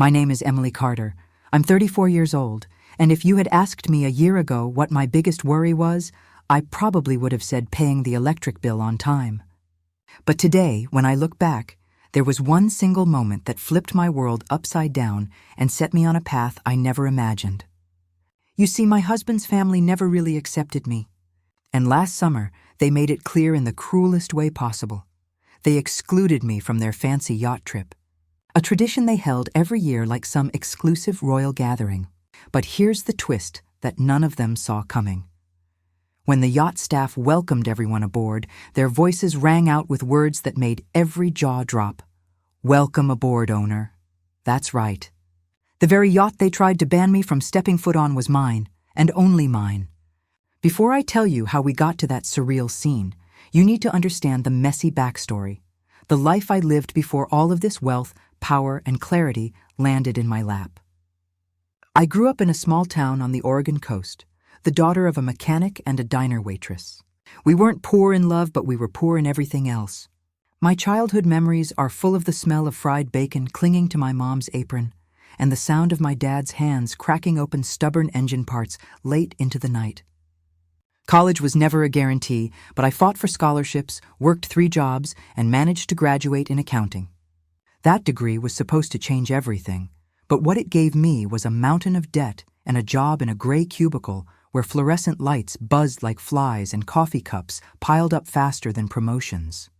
My name is Emily Carter. I'm 34 years old, and if you had asked me a year ago what my biggest worry was, I probably would have said paying the electric bill on time. But today, when I look back, there was one single moment that flipped my world upside down and set me on a path I never imagined. You see, my husband's family never really accepted me. And last summer, they made it clear in the cruelest way possible. They excluded me from their fancy yacht trip, a tradition they held every year like some exclusive royal gathering. But here's the twist that none of them saw coming. When the yacht staff welcomed everyone aboard, their voices rang out with words that made every jaw drop. "Welcome aboard, owner." That's right. The very yacht they tried to ban me from stepping foot on was mine, and only mine. Before I tell you how we got to that surreal scene, you need to understand the messy backstory, the life I lived before all of this wealth, power, and clarity landed in my lap. I grew up in a small town on the Oregon coast, the daughter of a mechanic and a diner waitress. We weren't poor in love, but we were poor in everything else. My childhood memories are full of the smell of fried bacon clinging to my mom's apron, and the sound of my dad's hands cracking open stubborn engine parts late into the night. College was never a guarantee, but I fought for scholarships, worked 3 jobs, and managed to graduate in accounting. That degree was supposed to change everything, but what it gave me was a mountain of debt and a job in a gray cubicle where fluorescent lights buzzed like flies and coffee cups piled up faster than promotions.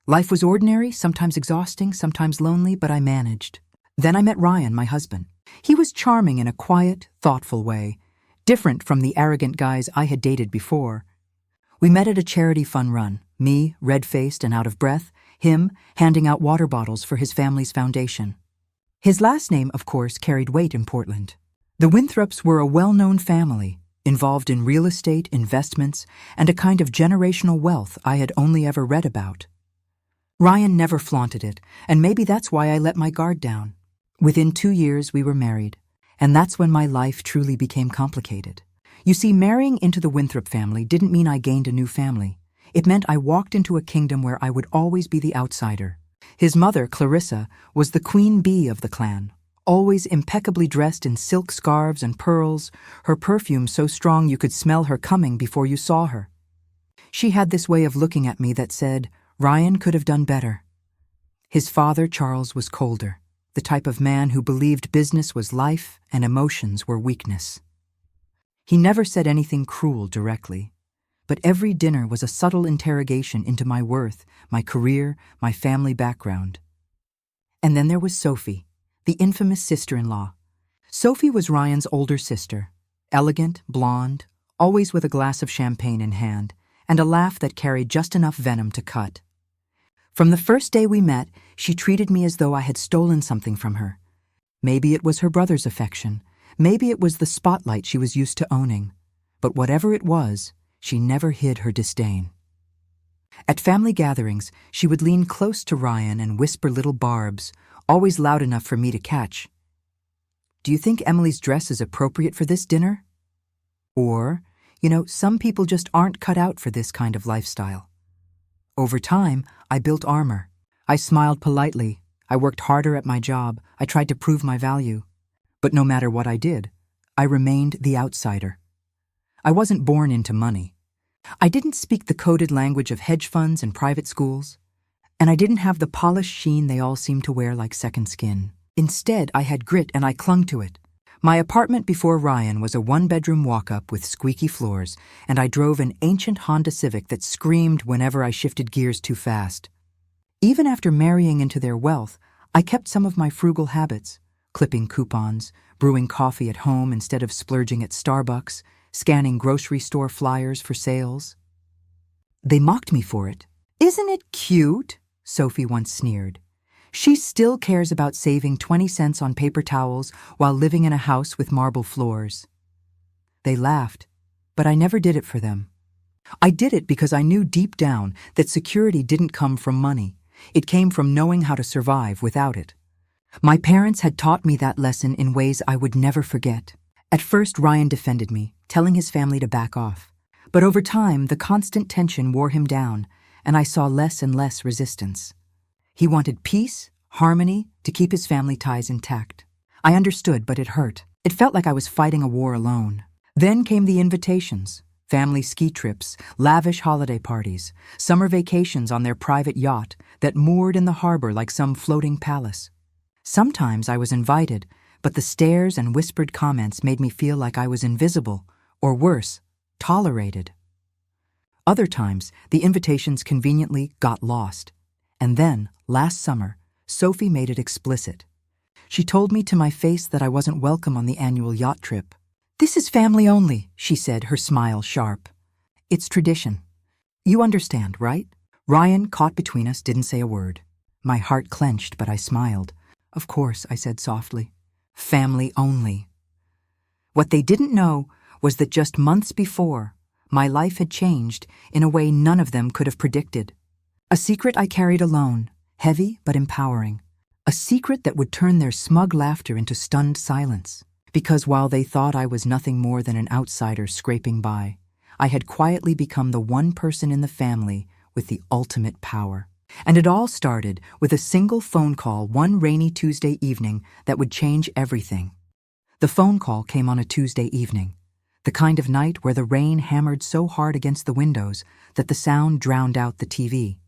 Life was ordinary, sometimes exhausting, sometimes lonely, but I managed. Then I met Ryan, my husband. He was charming in a quiet, thoughtful way, different from the arrogant guys I had dated before. We met at a charity fun run, me, red-faced and out of breath, him handing out water bottles for his family's foundation. His last name, of course, carried weight in Portland. The Winthrops were a well-known family, involved in real estate, investments, and a kind of generational wealth I had only ever read about. Ryan never flaunted it, and maybe that's why I let my guard down. Within 2 years, we were married, and that's when my life truly became complicated. You see, marrying into the Winthrop family didn't mean I gained a new family. It meant I walked into a kingdom where I would always be the outsider. His mother, Clarissa, was the queen bee of the clan, always impeccably dressed in silk scarves and pearls, her perfume so strong you could smell her coming before you saw her. She had this way of looking at me that said, Ryan could have done better. His father, Charles, was colder, the type of man who believed business was life and emotions were weakness. He never said anything cruel directly, but every dinner was a subtle interrogation into my worth, my career, my family background. And then there was Sophie, the infamous sister-in-law. Sophie was Ryan's older sister, elegant, blonde, always with a glass of champagne in hand, and a laugh that carried just enough venom to cut. From the first day we met, she treated me as though I had stolen something from her. Maybe it was her brother's affection. Maybe it was the spotlight she was used to owning. But whatever it was, she never hid her disdain. At family gatherings, she would lean close to Ryan and whisper little barbs, always loud enough for me to catch. "Do you think Emily's dress is appropriate for this dinner?" Or, some people just aren't cut out for this kind of lifestyle. Over time, I built armor. I smiled politely. I worked harder at my job. I tried to prove my value. But no matter what I did, I remained the outsider. I wasn't born into money. I didn't speak the coded language of hedge funds and private schools. And I didn't have the polished sheen they all seem to wear like second skin. Instead, I had grit and I clung to it. My apartment before Ryan was a 1-bedroom walk-up with squeaky floors, and I drove an ancient Honda Civic that screamed whenever I shifted gears too fast. Even after marrying into their wealth, I kept some of my frugal habits, clipping coupons, brewing coffee at home instead of splurging at Starbucks, scanning grocery store flyers for sales. They mocked me for it. "Isn't it cute?" Sophie once sneered. She still cares about saving 20 cents on paper towels while living in a house with marble floors. They laughed, but I never did it for them. I did it because I knew deep down that security didn't come from money. It came from knowing how to survive without it. My parents had taught me that lesson in ways I would never forget. At first, Ryan defended me, telling his family to back off. But over time, the constant tension wore him down, and I saw less and less resistance. He wanted peace, harmony, to keep his family ties intact. I understood, but it hurt. It felt like I was fighting a war alone. Then came the invitations. Family ski trips, lavish holiday parties, summer vacations on their private yacht that moored in the harbor like some floating palace. Sometimes I was invited, but the stares and whispered comments made me feel like I was invisible, or worse, tolerated. Other times, the invitations conveniently got lost. And then, last summer, Sophie made it explicit. She told me to my face that I wasn't welcome on the annual yacht trip. "This is family only," she said, her smile sharp. "It's tradition. You understand, right?" Ryan, caught between us, didn't say a word. My heart clenched, but I smiled. "Of course," I said softly. "Family only." What they didn't know was that just months before, my life had changed in a way none of them could have predicted. A secret I carried alone, heavy but empowering. A secret that would turn their smug laughter into stunned silence. Because while they thought I was nothing more than an outsider scraping by, I had quietly become the one person in the family with the ultimate power. And it all started with a single phone call one rainy Tuesday evening that would change everything. The phone call came on a Tuesday evening, the kind of night where the rain hammered so hard against the windows that the sound drowned out the TV.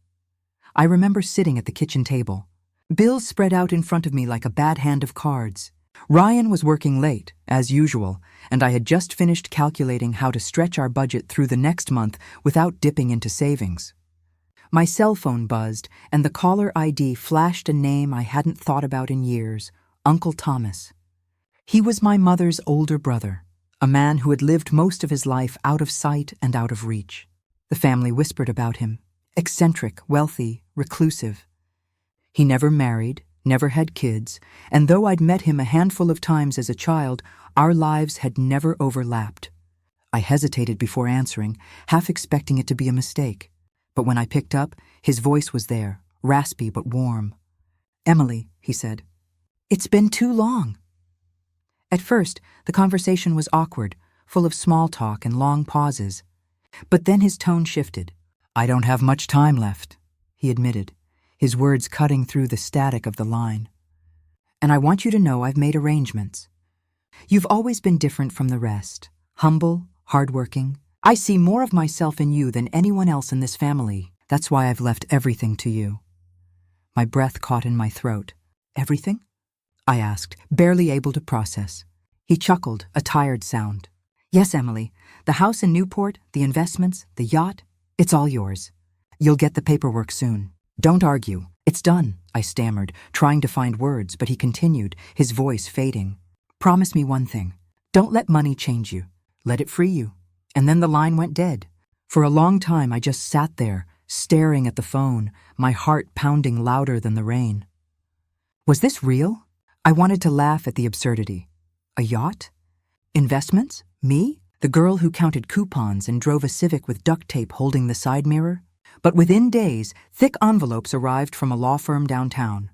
I remember sitting at the kitchen table, bills spread out in front of me like a bad hand of cards. Ryan was working late, as usual, and I had just finished calculating how to stretch our budget through the next month without dipping into savings. My cell phone buzzed, and the caller ID flashed a name I hadn't thought about in years, Uncle Thomas. He was my mother's older brother, a man who had lived most of his life out of sight and out of reach. The family whispered about him, eccentric, wealthy, reclusive. He never married, never had kids, and though I'd met him a handful of times as a child, our lives had never overlapped. I hesitated before answering, half expecting it to be a mistake. But when I picked up, his voice was there, raspy but warm. "Emily," he said, "it's been too long." At first, the conversation was awkward, full of small talk and long pauses. But then his tone shifted. "I don't have much time left," he admitted, his words cutting through the static of the line. "And I want you to know I've made arrangements. You've always been different from the rest, humble, hardworking. I see more of myself in you than anyone else in this family. That's why I've left everything to you." My breath caught in my throat. "Everything?" I asked, barely able to process. He chuckled, a tired sound. "Yes, Emily. The house in Newport, the investments, the yacht, it's all yours. You'll get the paperwork soon. Don't argue. It's done," I stammered, trying to find words, but he continued, his voice fading. "Promise me one thing. Don't let money change you. Let it free you." And then the line went dead. For a long time, I just sat there, staring at the phone, my heart pounding louder than the rain. Was this real? I wanted to laugh at the absurdity. A yacht? Investments? Me? The girl who counted coupons and drove a Civic with duct tape holding the side mirror? But within days, thick envelopes arrived from a law firm downtown.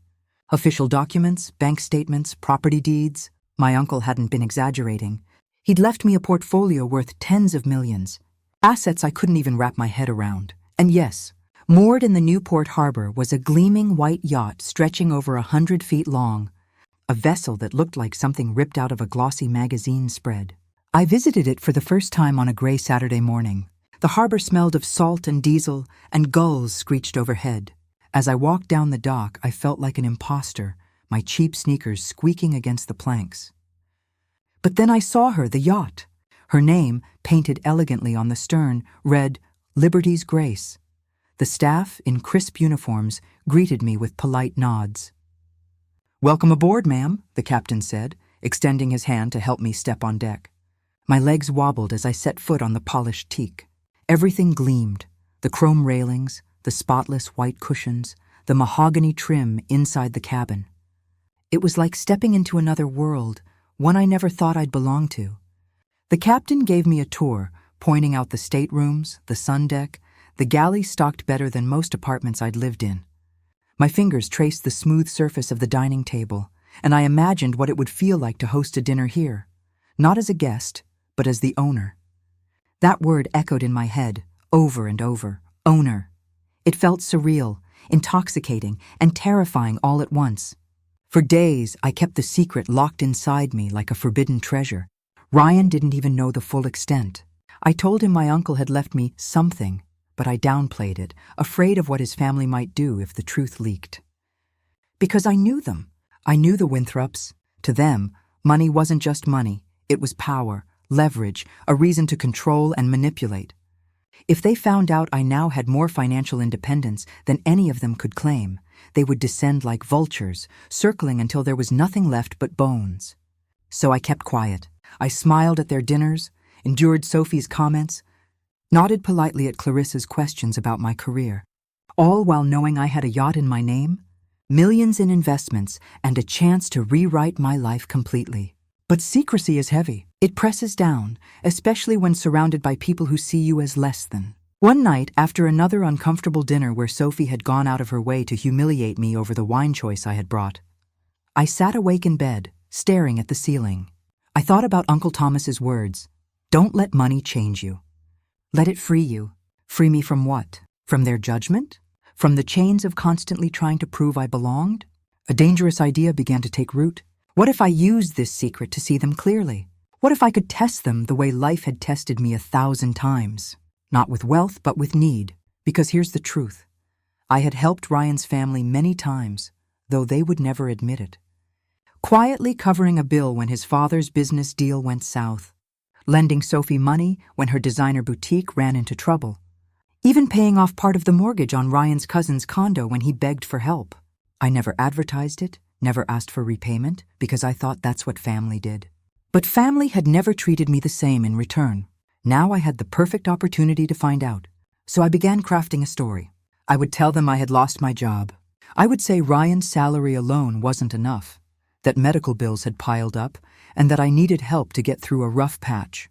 Official documents, bank statements, property deeds. My uncle hadn't been exaggerating. He'd left me a portfolio worth tens of millions. Assets I couldn't even wrap my head around. And yes, moored in the Newport harbor was a gleaming white yacht stretching over 100 feet long, a vessel that looked like something ripped out of a glossy magazine spread. I visited it for the first time on a gray Saturday morning. The harbor smelled of salt and diesel, and gulls screeched overhead. As I walked down the dock, I felt like an imposter, my cheap sneakers squeaking against the planks. But then I saw her, the yacht. Her name, painted elegantly on the stern, read Liberty's Grace. The staff, in crisp uniforms, greeted me with polite nods. "Welcome aboard, ma'am," the captain said, extending his hand to help me step on deck. My legs wobbled as I set foot on the polished teak. Everything gleamed, the chrome railings, the spotless white cushions, the mahogany trim inside the cabin. It was like stepping into another world, one I never thought I'd belong to. The captain gave me a tour, pointing out the staterooms, the sun deck. The galley stocked better than most apartments I'd lived in. My fingers traced the smooth surface of the dining table, and I imagined what it would feel like to host a dinner here, not as a guest, but as the owner. That word echoed in my head, over and over, owner. It felt surreal, intoxicating, and terrifying all at once. For days, I kept the secret locked inside me like a forbidden treasure. Ryan didn't even know the full extent. I told him my uncle had left me something, but I downplayed it, afraid of what his family might do if the truth leaked. Because I knew them. I knew the Winthrops. To them, money wasn't just money. It was power, leverage, a reason to control and manipulate. If they found out I now had more financial independence than any of them could claim, they would descend like vultures, circling until there was nothing left but bones. So I kept quiet. I smiled at their dinners, endured Sophie's comments, nodded politely at Clarissa's questions about my career, all while knowing I had a yacht in my name, millions in investments, and a chance to rewrite my life completely. But secrecy is heavy. It presses down, especially when surrounded by people who see you as less than. One night, after another uncomfortable dinner where Sophie had gone out of her way to humiliate me over the wine choice I had brought, I sat awake in bed, staring at the ceiling. I thought about Uncle Thomas's words. Don't let money change you. Let it free you. Free me from what? From their judgment? From the chains of constantly trying to prove I belonged? A dangerous idea began to take root. What if I used this secret to see them clearly? What if I could test them the way life had tested me 1,000 times? Not with wealth, but with need. Because here's the truth. I had helped Ryan's family many times, though they would never admit it. Quietly covering a bill when his father's business deal went south. Lending Sophie money when her designer boutique ran into trouble. Even paying off part of the mortgage on Ryan's cousin's condo when he begged for help. I never advertised it, never asked for repayment, because I thought that's what family did. But family had never treated me the same in return. Now I had the perfect opportunity to find out. So I began crafting a story. I would tell them I had lost my job. I would say Ryan's salary alone wasn't enough, that medical bills had piled up, and that I needed help to get through a rough patch.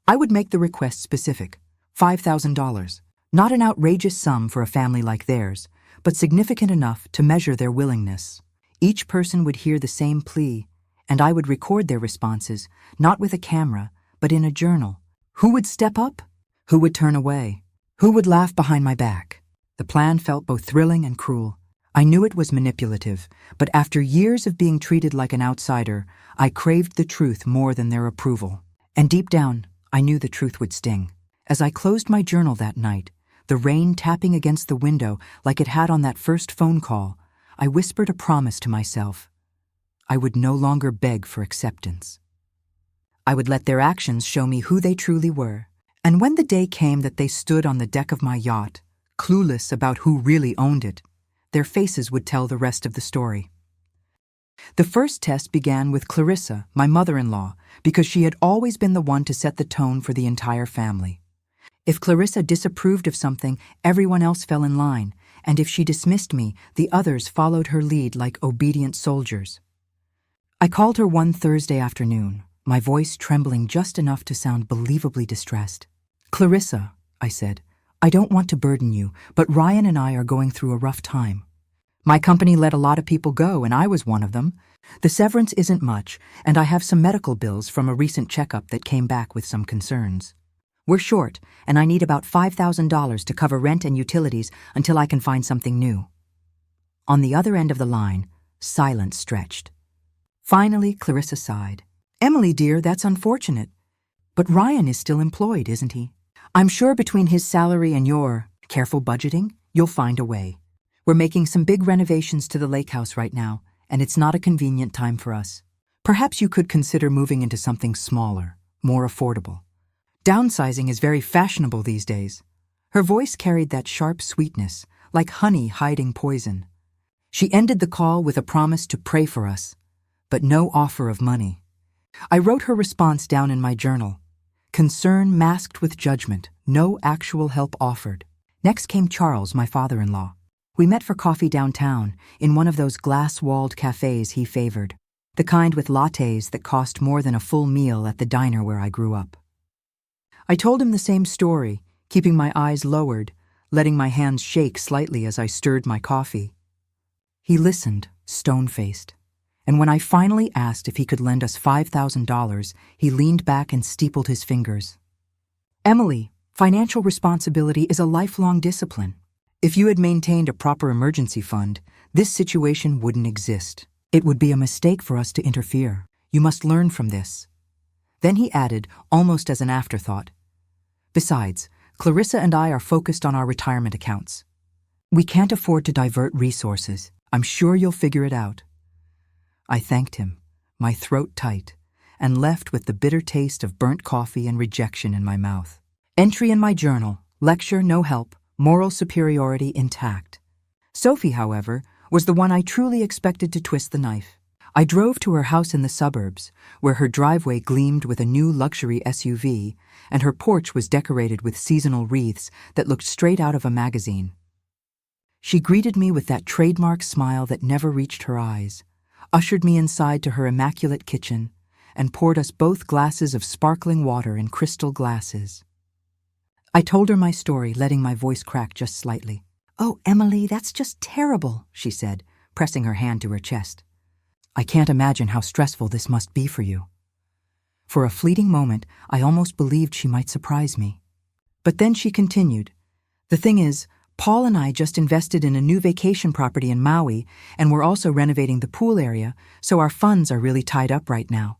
I would make the request specific, $5,000, not an outrageous sum for a family like theirs, but significant enough to measure their willingness. Each person would hear the same plea, and I would record their responses, not with a camera, but in a journal. Who would step up? Who would turn away? Who would laugh behind my back? The plan felt both thrilling and cruel. I knew it was manipulative, but after years of being treated like an outsider, I craved the truth more than their approval. And deep down, I knew the truth would sting. As I closed my journal that night, the rain tapping against the window like it had on that first phone call, I whispered a promise to myself. I would no longer beg for acceptance. I would let their actions show me who they truly were. And when the day came that they stood on the deck of my yacht, clueless about who really owned it, their faces would tell the rest of the story. The first test began with Clarissa, my mother-in-law, because she had always been the one to set the tone for the entire family. If Clarissa disapproved of something, everyone else fell in line, and if she dismissed me, the others followed her lead like obedient soldiers. I called her one Thursday afternoon, my voice trembling just enough to sound believably distressed. "Clarissa," I said, "I don't want to burden you, but Ryan and I are going through a rough time. My company let a lot of people go, and I was one of them. The severance isn't much, and I have some medical bills from a recent checkup that came back with some concerns. We're short, and I need about $5,000 to cover rent and utilities until I can find something new." On the other end of the line, silence stretched. Finally, Clarissa sighed. "Emily, dear, that's unfortunate. But Ryan is still employed, isn't he? I'm sure between his salary and your careful budgeting, you'll find a way. We're making some big renovations to the lake house right now, and it's not a convenient time for us. Perhaps you could consider moving into something smaller, more affordable. Downsizing is very fashionable these days." Her voice carried that sharp sweetness, like honey hiding poison. She ended the call with a promise to pray for us, but no offer of money. I wrote her response down in my journal. Concern masked with judgment, no actual help offered. Next came Charles, my father-in-law. We met for coffee downtown, in one of those glass-walled cafes he favored, the kind with lattes that cost more than a full meal at the diner where I grew up. I told him the same story, keeping my eyes lowered, letting my hands shake slightly as I stirred my coffee. He listened, stone-faced, and when I finally asked if he could lend us $5,000, he leaned back and steepled his fingers. "Emily, financial responsibility is a lifelong discipline. If you had maintained a proper emergency fund, this situation wouldn't exist. It would be a mistake for us to interfere. You must learn from this." Then he added, almost as an afterthought, "Besides, Clarissa and I are focused on our retirement accounts. We can't afford to divert resources. I'm sure you'll figure it out." I thanked him, my throat tight, and left with the bitter taste of burnt coffee and rejection in my mouth. Entry in my journal: lecture, no help, moral superiority intact. Sophie, however, was the one I truly expected to twist the knife. I drove to her house in the suburbs, where her driveway gleamed with a new luxury SUV, and her porch was decorated with seasonal wreaths that looked straight out of a magazine. She greeted me with that trademark smile that never reached her eyes, ushered me inside to her immaculate kitchen, and poured us both glasses of sparkling water in crystal glasses. I told her my story, letting my voice crack just slightly. "Oh, Emily, that's just terrible," she said, pressing her hand to her chest. "I can't imagine how stressful this must be for you." For a fleeting moment, I almost believed she might surprise me. But then she continued, "The thing is, Paul and I just invested in a new vacation property in Maui, and we're also renovating the pool area, so our funds are really tied up right now.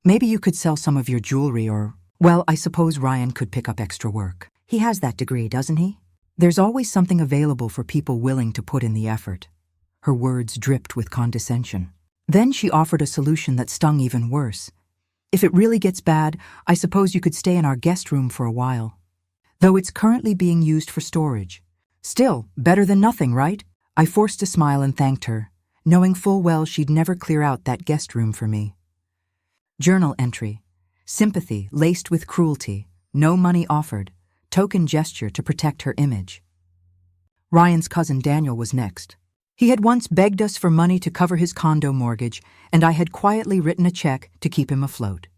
Maybe you could sell some of your jewelry or, well, I suppose Ryan could pick up extra work. He has that degree, doesn't he? There's always something available for people willing to put in the effort." Her words dripped with condescension. Then she offered a solution that stung even worse. "If it really gets bad, I suppose you could stay in our guest room for a while. Though it's currently being used for storage. Still, better than nothing, right?" I forced a smile and thanked her, knowing full well she'd never clear out that guest room for me. Journal entry: sympathy laced with cruelty, no money offered, token gesture to protect her image. Ryan's cousin Daniel was next. He had once begged us for money to cover his condo mortgage, and I had quietly written a check to keep him afloat.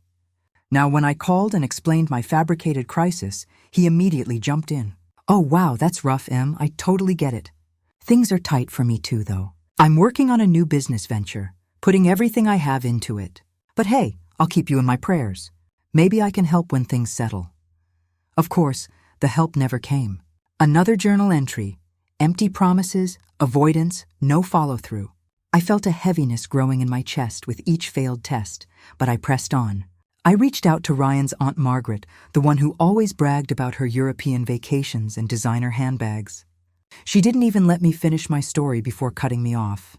Now, when I called and explained my fabricated crisis, he immediately jumped in. "Oh wow, that's rough, Em. I totally get it. Things are tight for me too, though. I'm working on a new business venture, putting everything I have into it. But hey, I'll keep you in my prayers. Maybe I can help when things settle." Of course, the help never came. Another journal entry: empty promises, avoidance, no follow-through. I felt a heaviness growing in my chest with each failed test, but I pressed on. I reached out to Ryan's Aunt Margaret, the one who always bragged about her European vacations and designer handbags. She didn't even let me finish my story before cutting me off.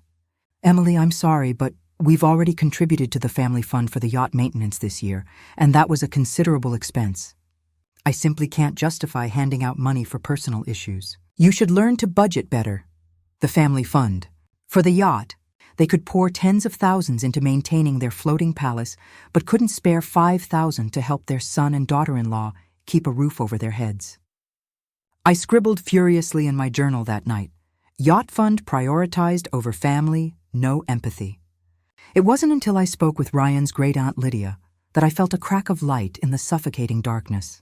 "Emily, I'm sorry, but we've already contributed to the family fund for the yacht maintenance this year, and that was a considerable expense. I simply can't justify handing out money for personal issues. You should learn to budget better." The family fund. For the yacht, they could pour tens of thousands into maintaining their floating palace, but couldn't spare $5,000 to help their son and daughter-in-law keep a roof over their heads. I scribbled furiously in my journal that night. Yacht fund prioritized over family, no empathy. It wasn't until I spoke with Ryan's great-aunt Lydia that I felt a crack of light in the suffocating darkness.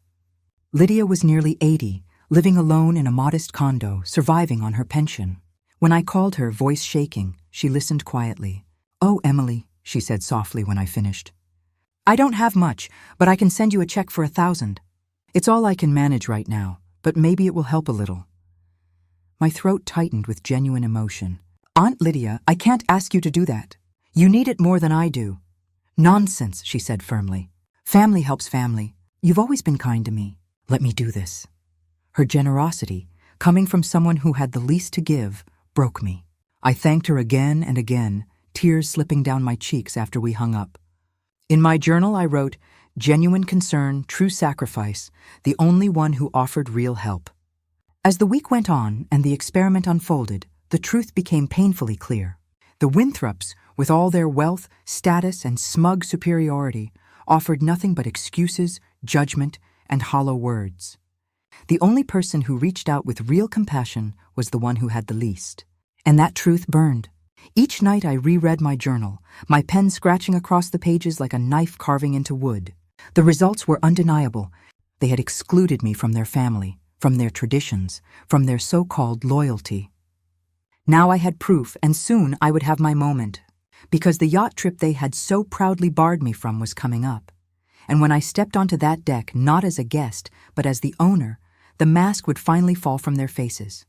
Lydia was nearly 80, living alone in a modest condo, surviving on her pension. When I called her, voice shaking, she listened quietly. "Oh, Emily," she said softly when I finished. "I don't have much, but I can send you a check for $1,000. It's all I can manage right now, but maybe it will help a little." My throat tightened with genuine emotion. "Aunt Lydia, I can't ask you to do that. You need it more than I do." "Nonsense," she said firmly. "Family helps family. You've always been kind to me. Let me do this." Her generosity, coming from someone who had the least to give, broke me. I thanked her again and again, tears slipping down my cheeks after we hung up. In my journal I wrote, "Genuine concern, true sacrifice, the only one who offered real help." As the week went on and the experiment unfolded, the truth became painfully clear. The Winthrops, with all their wealth, status, and smug superiority, offered nothing but excuses, judgment, and hollow words. The only person who reached out with real compassion was the one who had the least. And that truth burned. Each night I reread my journal, my pen scratching across the pages like a knife carving into wood. The results were undeniable. They had excluded me from their family, from their traditions, from their so-called loyalty. Now I had proof, and soon I would have my moment, because the yacht trip they had so proudly barred me from was coming up. And when I stepped onto that deck, not as a guest, but as the owner, the mask would finally fall from their faces.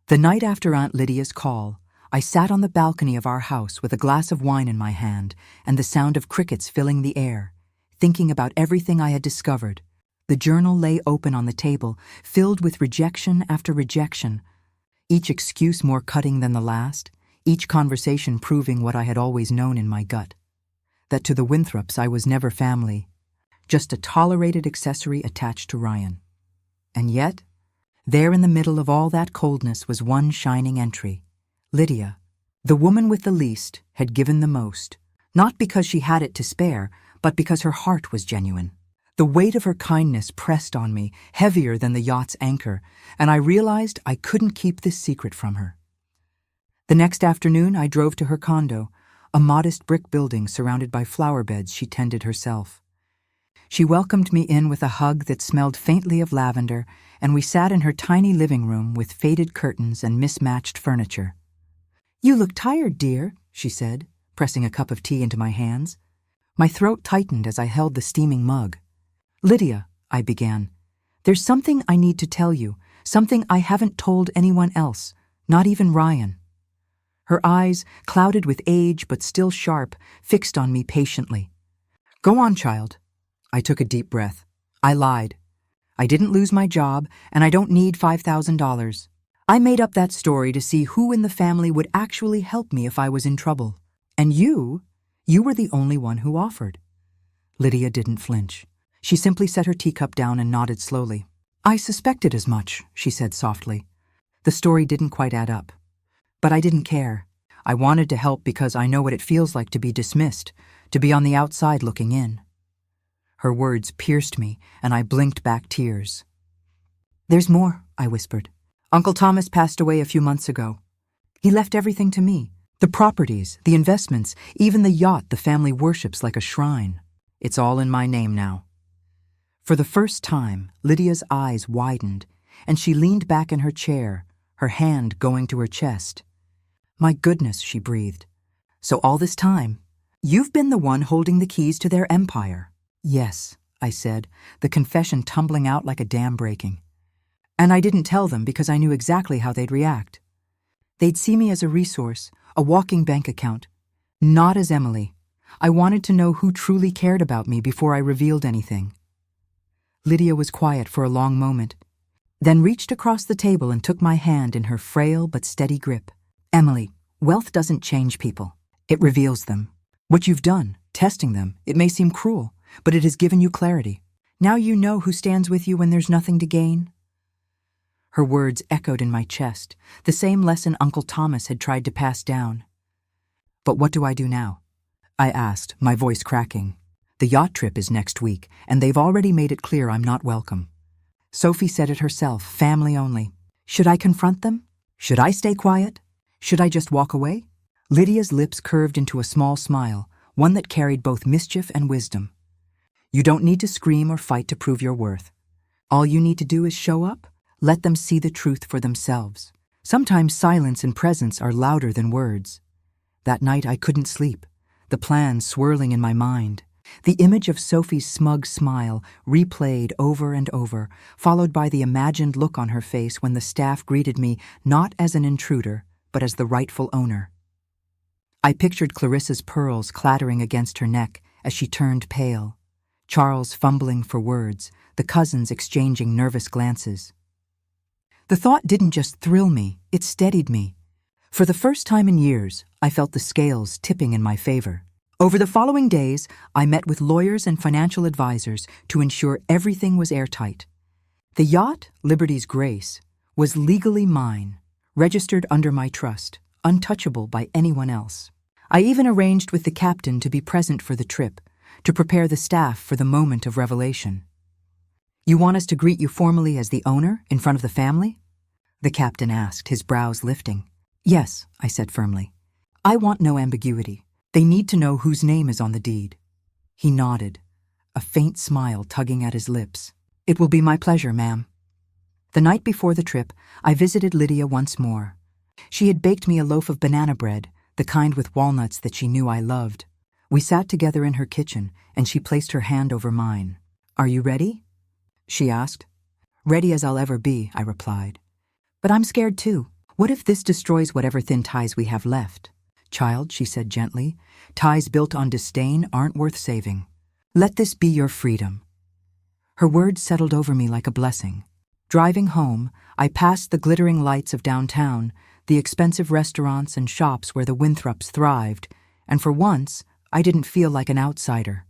The night after Aunt Lydia's call, I sat on the balcony of our house with a glass of wine in my hand and the sound of crickets filling the air, thinking about everything I had discovered. The journal lay open on the table, filled with rejection after rejection, each excuse more cutting than the last, each conversation proving what I had always known in my gut, that to the Winthrops I was never family, just a tolerated accessory attached to Ryan. And yet, there in the middle of all that coldness was one shining entry. Lydia, the woman with the least, had given the most, not because she had it to spare, but because her heart was genuine. The weight of her kindness pressed on me, heavier than the yacht's anchor, and I realized I couldn't keep this secret from her. The next afternoon I drove to her condo, a modest brick building surrounded by flower beds she tended herself. She welcomed me in with a hug that smelled faintly of lavender, and we sat in her tiny living room with faded curtains and mismatched furniture. "You look tired, dear," she said, pressing a cup of tea into my hands. My throat tightened as I held the steaming mug. "Lydia," I began, "there's something I need to tell you, something I haven't told anyone else, not even Ryan." Her eyes, clouded with age but still sharp, fixed on me patiently. "Go on, child." I took a deep breath. I lied. I didn't lose my job, and I don't need $5,000. I made up that story to see who in the family would actually help me if I was in trouble. And you were the only one who offered. Lydia didn't flinch. She simply set her teacup down and nodded slowly. "I suspected as much," she said softly. The story didn't quite add up. But I didn't care. I wanted to help because I know what it feels like to be dismissed, to be on the outside looking in. Her words pierced me, and I blinked back tears. "There's more," I whispered. "Uncle Thomas passed away a few months ago. He left everything to me. The properties, the investments, even the yacht the family worships like a shrine. It's all in my name now." For the first time, Lydia's eyes widened, and she leaned back in her chair, her hand going to her chest. "My goodness," she breathed. "So all this time, you've been the one holding the keys to their empire." "Yes," I said, the confession tumbling out like a dam breaking. "And I didn't tell them because I knew exactly how they'd react. They'd see me as a resource, a walking bank account, not as Emily. I wanted to know who truly cared about me before I revealed anything." Lydia was quiet for a long moment, then reached across the table and took my hand in her frail but steady grip. "Emily, wealth doesn't change people. It reveals them. What you've done, testing them, it may seem cruel, but it has given you clarity. Now you know who stands with you when there's nothing to gain." Her words echoed in my chest, the same lesson Uncle Thomas had tried to pass down. "But what do I do now?" I asked, my voice cracking. "The yacht trip is next week, and they've already made it clear I'm not welcome. Sophie said it herself, family only. Should I confront them? Should I stay quiet? Should I just walk away?" Lydia's lips curved into a small smile, one that carried both mischief and wisdom. "You don't need to scream or fight to prove your worth. All you need to do is show up. Let them see the truth for themselves. Sometimes silence and presence are louder than words." That night I couldn't sleep, the plan swirling in my mind. The image of Sophie's smug smile replayed over and over, followed by the imagined look on her face when the staff greeted me not as an intruder, but as the rightful owner. I pictured Clarissa's pearls clattering against her neck as she turned pale, Charles fumbling for words, the cousins exchanging nervous glances. The thought didn't just thrill me, it steadied me. For the first time in years, I felt the scales tipping in my favor. Over the following days, I met with lawyers and financial advisors to ensure everything was airtight. The yacht, Liberty's Grace, was legally mine, registered under my trust, untouchable by anyone else. I even arranged with the captain to be present for the trip, to prepare the staff for the moment of revelation. "You want us to greet you formally as the owner, in front of the family?" the captain asked, his brows lifting. "Yes," I said firmly. "I want no ambiguity. They need to know whose name is on the deed." He nodded, a faint smile tugging at his lips. "It will be my pleasure, ma'am." The night before the trip, I visited Lydia once more. She had baked me a loaf of banana bread, the kind with walnuts that she knew I loved. We sat together in her kitchen, and she placed her hand over mine. "Are you ready?" she asked. "Ready as I'll ever be," I replied. "But I'm scared too. What if this destroys whatever thin ties we have left? Child, she said gently, ties built on disdain aren't worth saving. Let this be your freedom. Her words settled over me like a blessing. Driving home, I passed the glittering lights of downtown, the expensive restaurants and shops where the Winthrops thrived, and for once, I didn't feel like an outsider.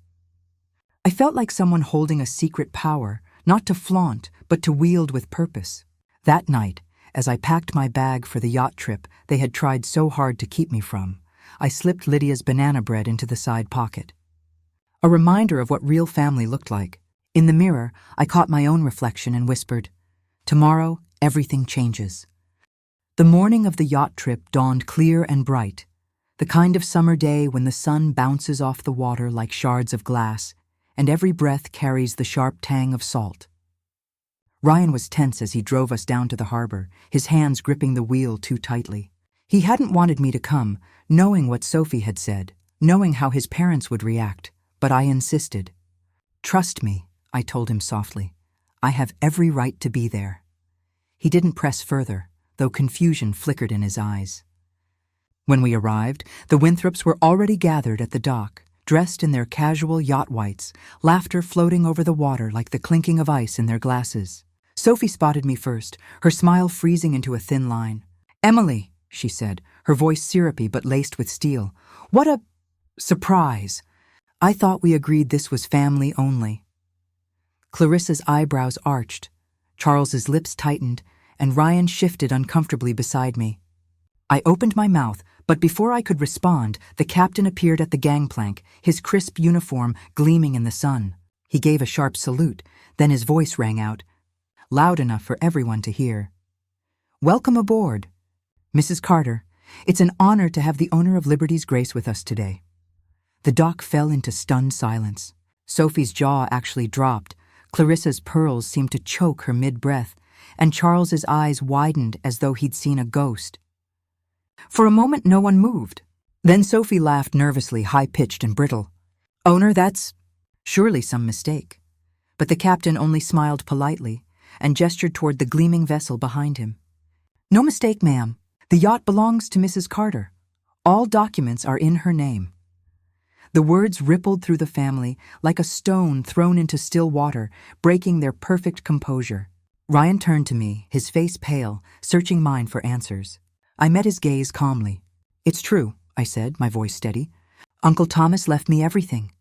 I felt like someone holding a secret power, not to flaunt, but to wield with purpose. That night, as I packed my bag for the yacht trip they had tried so hard to keep me from, I slipped Lydia's banana bread into the side pocket. A reminder of what real family looked like. In the mirror, I caught my own reflection and whispered, "Tomorrow, everything changes." The morning of the yacht trip dawned clear and bright, the kind of summer day when the sun bounces off the water like shards of glass, and every breath carries the sharp tang of salt. Ryan was tense as he drove us down to the harbor, his hands gripping the wheel too tightly. He hadn't wanted me to come, knowing what Sophie had said, knowing how his parents would react, but I insisted. "Trust me," I told him softly. "I have every right to be there." He didn't press further, though confusion flickered in his eyes. When we arrived, the Winthrops were already gathered at the dock, dressed in their casual yacht whites, laughter floating over the water like the clinking of ice in their glasses. Sophie spotted me first, her smile freezing into a thin line. "Emily," she said, her voice syrupy but laced with steel. "What a surprise! I thought we agreed this was family only." Clarissa's eyebrows arched, Charles's lips tightened, and Ryan shifted uncomfortably beside me. I opened my mouth, but before I could respond, the captain appeared at the gangplank, his crisp uniform gleaming in the sun. He gave a sharp salute, then his voice rang out, loud enough for everyone to hear. "Welcome aboard. Mrs. Carter, it's an honor to have the owner of Liberty's Grace with us today." The dock fell into stunned silence. Sophie's jaw actually dropped, Clarissa's pearls seemed to choke her mid-breath, and Charles's eyes widened as though he'd seen a ghost. For a moment no one moved. Then Sophie laughed nervously, high-pitched and brittle. "Owner, that's surely some mistake." But the captain only smiled politely and gestured toward the gleaming vessel behind him. "No mistake, ma'am. The yacht belongs to Mrs. Carter. All documents are in her name." The words rippled through the family like a stone thrown into still water, breaking their perfect composure. Ryan turned to me, his face pale, searching mine for answers. I met his gaze calmly. "It's true," I said, my voice steady. "Uncle Thomas left me everything.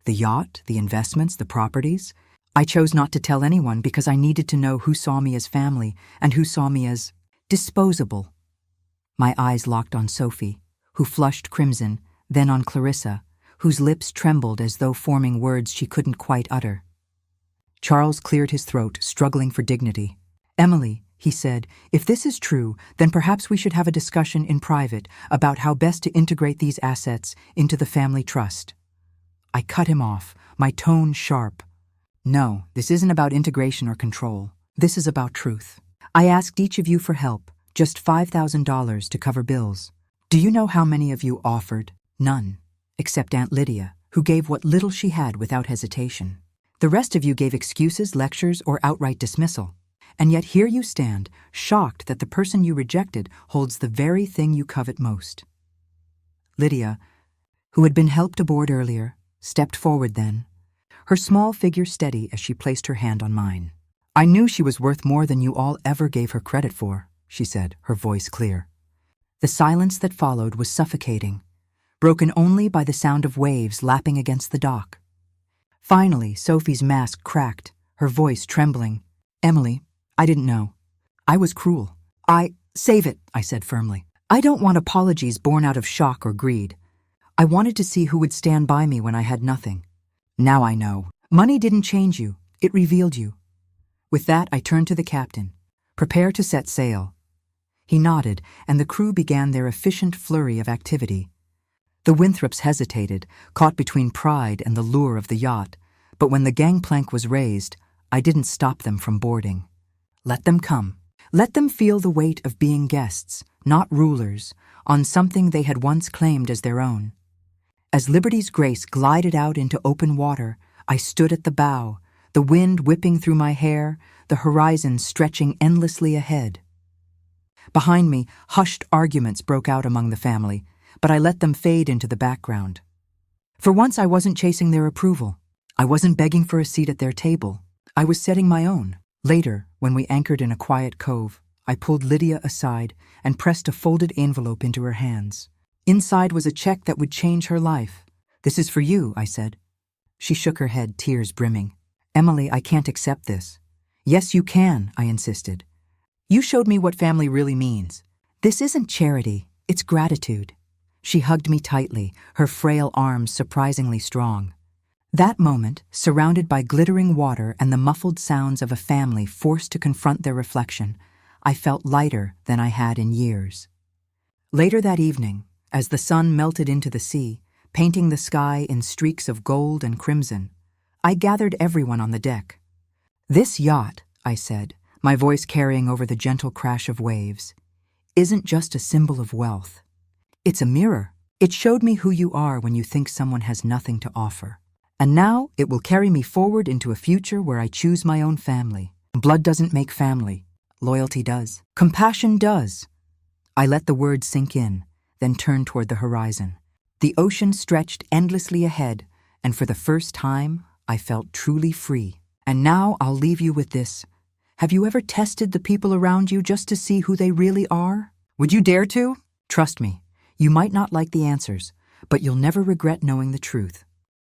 The yacht, the investments, the properties. I chose not to tell anyone because I needed to know who saw me as family and who saw me as disposable." My eyes locked on Sophie, who flushed crimson, then on Clarissa, whose lips trembled as though forming words she couldn't quite utter. Charles cleared his throat, struggling for dignity. "Emily," he said, "if this is true, then perhaps we should have a discussion in private about how best to integrate these assets into the family trust." I cut him off, my tone sharp. "No, this isn't about integration or control. This is about truth. I asked each of you for help, just $5,000 to cover bills. Do you know how many of you offered? None, except Aunt Lydia, who gave what little she had without hesitation. The rest of you gave excuses, lectures, or outright dismissal. And yet here you stand, shocked that the person you rejected holds the very thing you covet most." Lydia, who had been helped aboard earlier, stepped forward then, her small figure steady as she placed her hand on mine. "I knew she was worth more than you all ever gave her credit for," she said, her voice clear. The silence that followed was suffocating, broken only by the sound of waves lapping against the dock. Finally, Sophie's mask cracked, her voice trembling. "Emily, I didn't know. I was cruel. Save it," I said firmly. "I don't want apologies born out of shock or greed. I wanted to see who would stand by me when I had nothing. Now I know. Money didn't change you. It revealed you." With that, I turned to the captain. "Prepare to set sail." He nodded, and the crew began their efficient flurry of activity. The Winthrops hesitated, caught between pride and the lure of the yacht, but when the gangplank was raised, I didn't stop them from boarding. Let them come. Let them feel the weight of being guests, not rulers, on something they had once claimed as their own. As Liberty's Grace glided out into open water, I stood at the bow, the wind whipping through my hair, the horizon stretching endlessly ahead. Behind me, hushed arguments broke out among the family, but I let them fade into the background. For once, I wasn't chasing their approval. I wasn't begging for a seat at their table. I was setting my own. Later, when we anchored in a quiet cove, I pulled Lydia aside and pressed a folded envelope into her hands. Inside was a check that would change her life. "This is for you," I said. She shook her head, tears brimming. "Emily, I can't accept this." "Yes, you can," I insisted. "You showed me what family really means. This isn't charity, it's gratitude." She hugged me tightly, her frail arms surprisingly strong. That moment, surrounded by glittering water and the muffled sounds of a family forced to confront their reflection, I felt lighter than I had in years. Later that evening, as the sun melted into the sea, painting the sky in streaks of gold and crimson, I gathered everyone on the deck. "This yacht," I said, my voice carrying over the gentle crash of waves, "isn't just a symbol of wealth. It's a mirror. It showed me who you are when you think someone has nothing to offer. And now it will carry me forward into a future where I choose my own family. Blood doesn't make family. Loyalty does. Compassion does." I let the words sink in, then turned toward the horizon. The ocean stretched endlessly ahead, and for the first time, I felt truly free. And now I'll leave you with this. Have you ever tested the people around you just to see who they really are? Would you dare to? Trust me, you might not like the answers, but you'll never regret knowing the truth.